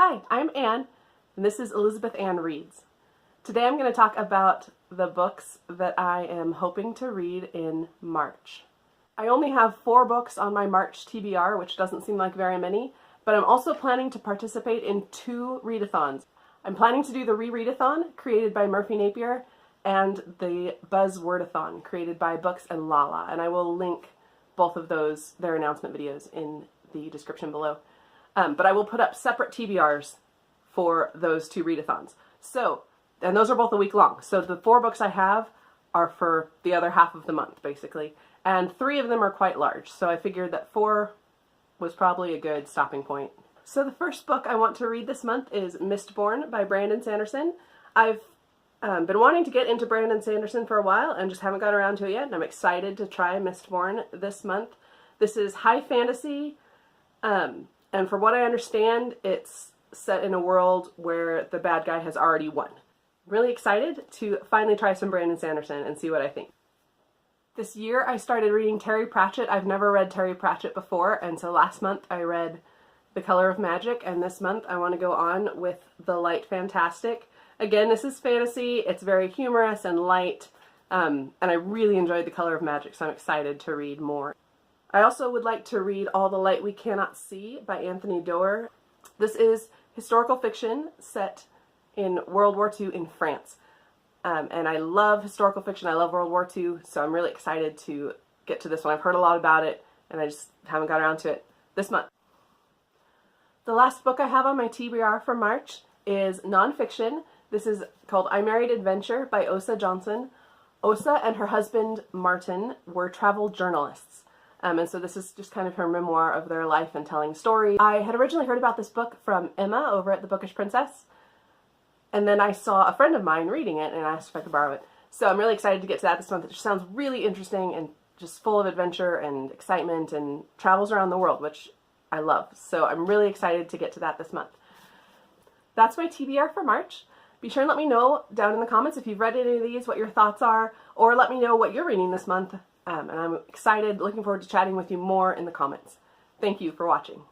Hi, I'm Anne, and this is Elizabeth Ann Reads. Today I'm going to talk about the books that I am hoping to read in March. I only have 4 books on my March TBR, which doesn't seem like very many, but I'm also planning to participate in 2 readathons. I'm planning to do the Readathon, created by Murphy Napier, and the Buzzwordathon, created by Books and Lala, and I will link both of those, their announcement videos, in the description below. But I will put up separate TBRs for those 2 readathons. So, and those are both a week long. So the 4 books I have are for the other half of the month, basically. And 3 of them are quite large. So I figured that 4 was probably a good stopping point. So the first book I want to read this month is Mistborn by Brandon Sanderson. I've been wanting to get into Brandon Sanderson for a while and just haven't got around to it yet. And I'm excited to try Mistborn this month. This is high fantasy. And from what I understand, it's set in a world where the bad guy has already won. I'm really excited to finally try some Brandon Sanderson and see what I think. This year I started reading Terry Pratchett. I've never read Terry Pratchett before, and so last month I read The Color of Magic, and this month I want to go on with The Light Fantastic. Again, this is fantasy. It's very humorous and light, and I really enjoyed The Color of Magic, so I'm excited to read more. I also would like to read All the Light We Cannot See by Anthony Doerr. This is historical fiction set in World War II in France. And I love historical fiction. I love World War II, so I'm really excited to get to this one. I've heard a lot about it, and I just haven't got around to it this month. The last book I have on my TBR for March is nonfiction. This is called I Married Adventure by Osa Johnson. Osa and her husband, Martin, were travel journalists. And so this is just kind of her memoir of their life and telling stories. I had originally heard about this book from Emma over at The Bookish Princess, and then I saw a friend of mine reading it and asked if I could borrow it. So I'm really excited to get to that this month. It just sounds really interesting and just full of adventure and excitement and travels around the world, which I love. So I'm really excited to get to that this month. That's my TBR for March. Be sure and let me know down in the comments if you've read any of these, what your thoughts are, or let me know what you're reading this month. And I'm excited, looking forward to chatting with you more in the comments. Thank you for watching.